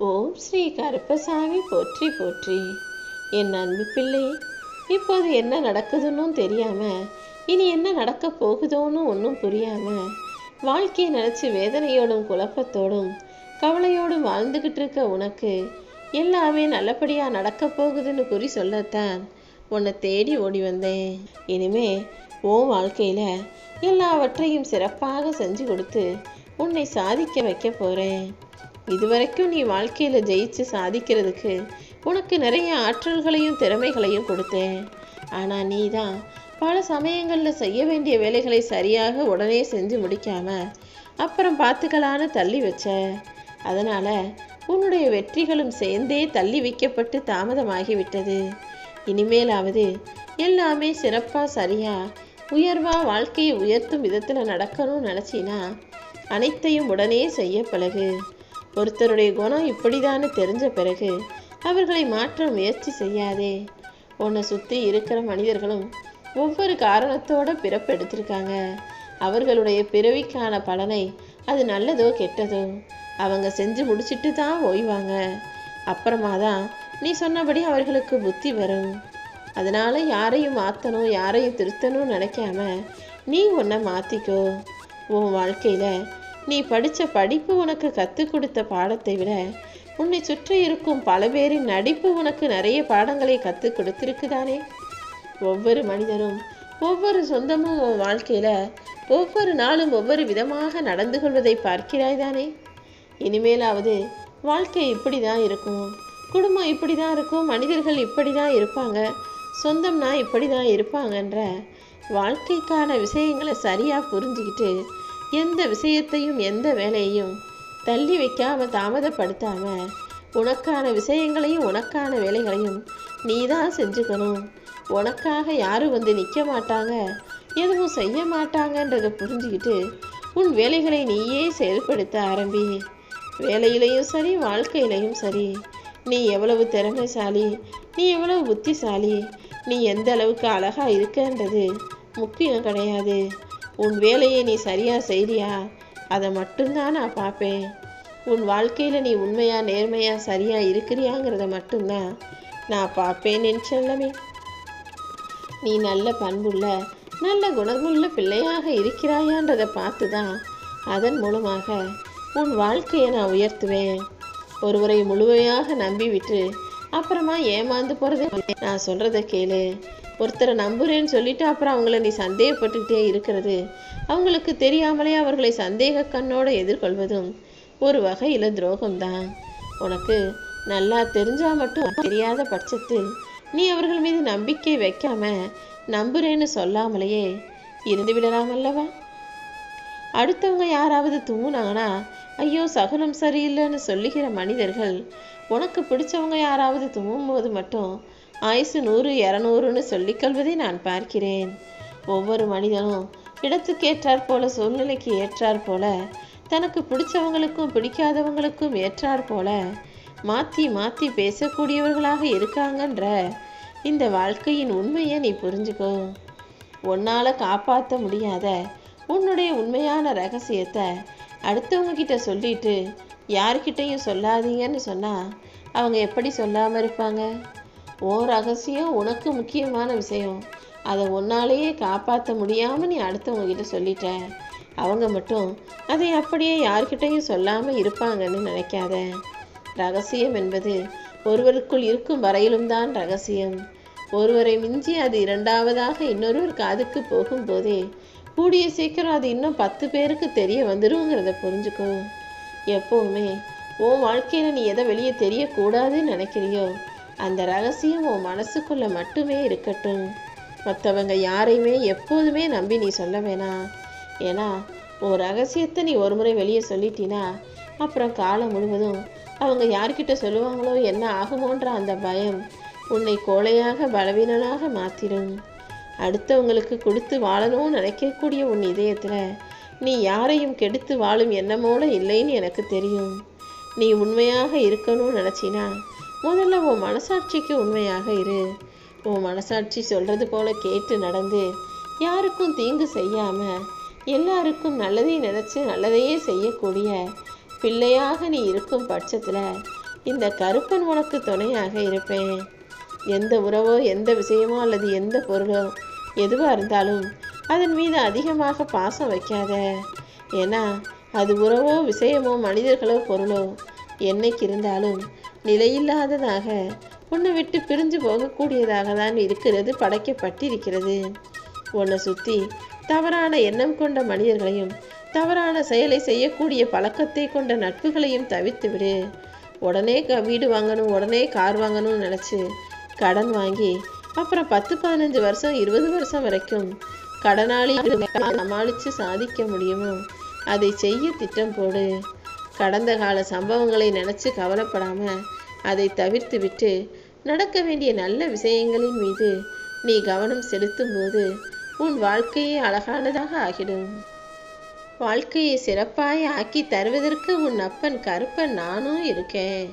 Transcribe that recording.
ஓம் ஸ்ரீ கருப்பசாமி போற்றி போற்றி. என் அன்பு பிள்ளை, இப்போது என்ன நடக்குதுன்னு தெரியாம, இனி என்ன நடக்க போகுதோன்னு ஒன்றும் புரியாம, வாழ்க்கையை நினச்சி வேதனையோடும் குழப்பத்தோடும் கவலையோடும் வாழ்ந்துக்கிட்டு இருக்க உனக்கு எல்லாமே நல்லபடியாக நடக்க போகுதுன்னு குறி சொல்லத்தான் உன்னை தேடி ஓடி வந்தேன். இனிமே உன் வாழ்க்கையில் எல்லாவற்றையும் சிறப்பாக செஞ்சு கொடுத்து உன்னை சாதிக்க வைக்க போகிறேன். இதுவரைக்கும் நீ வாழ்க்கையில் ஜெயிச்சு சாதிக்கிறதுக்கு உனக்கு நிறைய ஆற்றல்களையும் திறமைகளையும் கொடுத்தேன். ஆனால் நீ தான் பல சமயங்களில் செய்ய வேண்டிய வேலைகளை சரியாக உடனே செஞ்சு முடிக்காம அப்புறம் பார்த்துக்கலான்னு தள்ளி வச்ச. அதனால் உன்னுடைய வெற்றிகளும் சேர்ந்தே தள்ளி வைக்கப்பட்டு தாமதமாகிவிட்டது. இனிமேலாவது எல்லாமே சிறப்பாக சரியாக உயர்வாக வாழ்க்கையை உயர்த்தும் விதத்தில் நடக்கணும்னு நினச்சினா அனைத்தையும் உடனே செய்ய பழகு. ஒருத்தருடைய குணம் இப்படிதான்னு தெரிஞ்ச பிறகு அவர்களை மாற்ற முயற்சி செய்யாதே. உன்னை சுற்றி இருக்கிற மனிதர்களும் ஒவ்வொரு காரணத்தோட பிறப்பெடுத்திருக்காங்க. அவர்களுடைய பிறவிக்கான பலனை, அது நல்லதோ கெட்டதோ, அவங்க செஞ்சு முடிச்சிட்டு தான் ஓய்வாங்க. அப்புறமா தான் நீ சொன்னபடி அவர்களுக்கு புத்தி வரும். அதனால யாரையும் மாற்றணும், யாரையும் திருத்தணும்னு நினைக்காம நீ உன்னை மாற்றிக்கோ. உன் வாழ்க்கையில் நீ படித்த படிப்பு உனக்கு கற்றுக் கொடுத்த பாடத்தை விட உன்னை சுற்றி இருக்கும் பல பேரின் நடிப்பு உனக்கு நிறைய பாடங்களை கற்றுக் கொடுத்திருக்குதானே. ஒவ்வொரு மனிதரும் ஒவ்வொரு சொந்தமும் உன் வாழ்க்கையில் ஒவ்வொரு நாளும் ஒவ்வொரு விதமாக நடந்து கொள்வதை பார்க்கிறாய் தானே. இனிமேலாவது வாழ்க்கை இப்படி தான் இருக்கும், குடும்பம் இப்படி தான் இருக்கும், மனிதர்கள் இப்படி தான் இருப்பாங்க, சொந்தம்னா இப்படி தான் இருப்பாங்கன்ற வாழ்க்கைக்கான விஷயங்களை சரியாக புரிஞ்சுக்கிட்டு எந்த விஷயத்தையும் எந்த வேலையையும் தள்ளி வைக்காம தாமதப்படுத்தாம உனக்கான விஷயங்களையும் உனக்கான வேலைகளையும் நீ தான் செஞ்சுக்கணும். உனக்காக யாரும் வந்து நிற்க மாட்டாங்க, எதுவும் செய்ய மாட்டாங்கன்றதை புரிஞ்சுக்கிட்டு உன் வேலைகளை நீயே செயல்படுத்த ஆரம்பி. வேலையிலையும் சரி, வாழ்க்கையிலையும் சரி, நீ எவ்வளவு திறமைசாலி, நீ எவ்வளவு புத்திசாலி, நீ எந்த அளவுக்கு அழகாக இருக்கன்றது முக்கியம் கிடையாது. உன் வேலையை நீ சரியாக செய்றியா, அதை மட்டும்தான் நான் பார்ப்பேன். உன் வாழ்க்கையில் நீ உண்மையாக நேர்மையாக சரியாக இருக்கிறியாங்கிறத மட்டும்தான் நான் பார்ப்பேன். என் செல்லமே, நீ நல்ல பண்புள்ள நல்ல குணமுள்ள பிள்ளையாக இருக்கிறாயான்றதை பார்த்து தான் அதன் மூலமாக உன் வாழ்க்கையை நான் உயர்த்துவேன். ஒருவரை முழுமையாக நம்பி விட்டு அப்புறமா ஏமாந்து போகிறத நான் சொல்கிறத கேளு. ஒருத்தரை நம்புறேன்னு சொல்லிட்டு அப்புறம் அவங்கள நீ சந்தேகப்பட்டுக்கிட்டே இருக்கிறது, அவங்களுக்கு தெரியாமலே அவர்களை சந்தேக கண்ணோடு எதிர்கொள்வதும் ஒரு வகையில் துரோகம்தான். உனக்கு நல்லா தெரிஞ்சால் மட்டும் தெரியாத பட்சத்தில் நீ அவர்கள் மீது நம்பிக்கை வைக்காம நம்புறேன்னு சொல்லாமலேயே இருந்து விடலாம் அல்லவா. அடுத்தவங்க யாராவது தூங்குனாங்கன்னா ஐயோ சகுனம் சரியில்லைன்னு சொல்லுகிற மனிதர்கள் உனக்கு பிடிச்சவங்க யாராவது தூங்கும்போது மட்டும் ஆயுசு 100 200ன்னு சொல்லிக்கொள்வதை நான் பார்க்கிறேன். ஒவ்வொரு மனிதனும் இடத்துக்கு ஏற்றாற் போல, சூழ்நிலைக்கு ஏற்றாற் போல, தனக்கு பிடிச்சவங்களுக்கும் பிடிக்காதவங்களுக்கும் ஏற்றாற் போல மாற்றி மாற்றி பேசக்கூடியவர்களாக இருக்காங்கன்ற இந்த வாழ்க்கையின் உண்மையை நீ புரிஞ்சுக்கோ. உன்னால் காப்பாற்ற முடியாத உன்னுடைய உண்மையான ரகசியத்தை அடுத்தவங்க கிட்ட சொல்லிட்டு யார்கிட்டையும் சொல்லாதீங்கன்னு சொன்னால் அவங்க எப்படி சொல்லாமல் இருப்பாங்க? உன் ரகசியம் உனக்கு முக்கியமான விஷயம், அதை உன்னாலேயே காப்பாற்ற முடியாமல் நீ அடுத்தவங்க கிட்ட சொல்லிட்ட. அவங்க மட்டும் அதை அப்படியே யார்கிட்டையும் சொல்லாமல் இருப்பாங்கன்னு நினைக்காத. ரகசியம் என்பது ஒருவருக்குள் இருக்கும் வரையிலும் தான் ரகசியம். ஒருவரை மிஞ்சி அது இரண்டாவதாக இன்னொருவர் காதுக்கு போகும்போதே கூடிய சீக்கிரம் அது இன்னும் 10 பேருக்கு தெரிய வந்துருங்கிறத புரிஞ்சுக்கோ. எப்போவுமே உன் வாழ்க்கையில் நீ எதை வெளியே தெரியக்கூடாதுன்னு நினைக்கிறியோ அந்த ரகசியம் உன் மனசுக்குள்ளே மட்டுமே இருக்கட்டும். மற்றவங்க யாரையுமே எப்போதுமே நம்பி நீ சொல்ல வேணாம். ஏன்னா உன் ரகசியத்தை நீ ஒரு முறை வெளியே சொல்லிட்டினா அப்புறம் காலம் முழுவதும் அவங்க யார்கிட்ட சொல்லுவாங்களோ என்ன ஆகுமோன்ற அந்த பயம் உன்னை கோழையாக பலவீனனாக மாற்றிடும். அடுத்தவங்களுக்கு கொடுத்து வாழணும்னு நினைக்கக்கூடிய உன் இதயத்தில் நீ யாரையும் கெடுத்து வாழும் எண்ணமோட இல்லைன்னு எனக்கு தெரியும். நீ உண்மையாக இருக்கணும்னு நினச்சினா முதல்ல உன் மனசாட்சிக்கு உண்மையாக இரு. உன் மனசாட்சி சொல்கிறது போல கேட்டு நடந்து யாருக்கும் தீங்கு செய்யாமல் எல்லாருக்கும் நல்லதை நினச்சி நல்லதையே செய்யக்கூடிய பிள்ளையாக நீ இருக்கும் பட்சத்தில் இந்த கருப்பன் உனக்கு துணையாக இருப்பேன். எந்த உறவோ எந்த விஷயமோ அல்லது எந்த பொருளோ எதுவாக இருந்தாலும் அதன் மீது அதிகமாக பாசம் வைக்காத. ஏன்னா அது உறவோ விஷயமோ மனிதர்களோ பொருளோ என்னைக்கு இருந்தாலும் நிலையில்லாததாக உன்னை விட்டு பிரிஞ்சு போகக்கூடியதாக தான் இருக்கிறது, படைக்கப்பட்டிருக்கிறது. உன்னை சுற்றி தவறான எண்ணம் கொண்ட மனிதர்களையும் தவறான செயலை செய்யக்கூடிய பழக்கத்தை கொண்ட நட்புகளையும் தவிர்த்து விடு. உடனே வீடு வாங்கணும், உடனே கார் வாங்கணும்னு நினச்சி கடன் வாங்கி அப்புறம் 10-15 வருஷம் 20 வருஷம் வரைக்கும் கடனாளி சமாளித்து சாதிக்க முடியுமோ அதை செய்ய திட்டம் போடு. கடந்த கால சம்பவங்களை நினச்சி கவலைப்படாமல் அதை தவிர்த்து விட்டு நடக்க வேண்டிய நல்ல விஷயங்களின் மீது நீ கவனம் செலுத்தும் போது உன் வாழ்க்கையே அழகானதாக ஆகிடும். வாழ்க்கையை சிறப்பாய் ஆக்கி தருவதற்கு உன் அப்பன் கருப்பன் நானும் இருக்கேன்.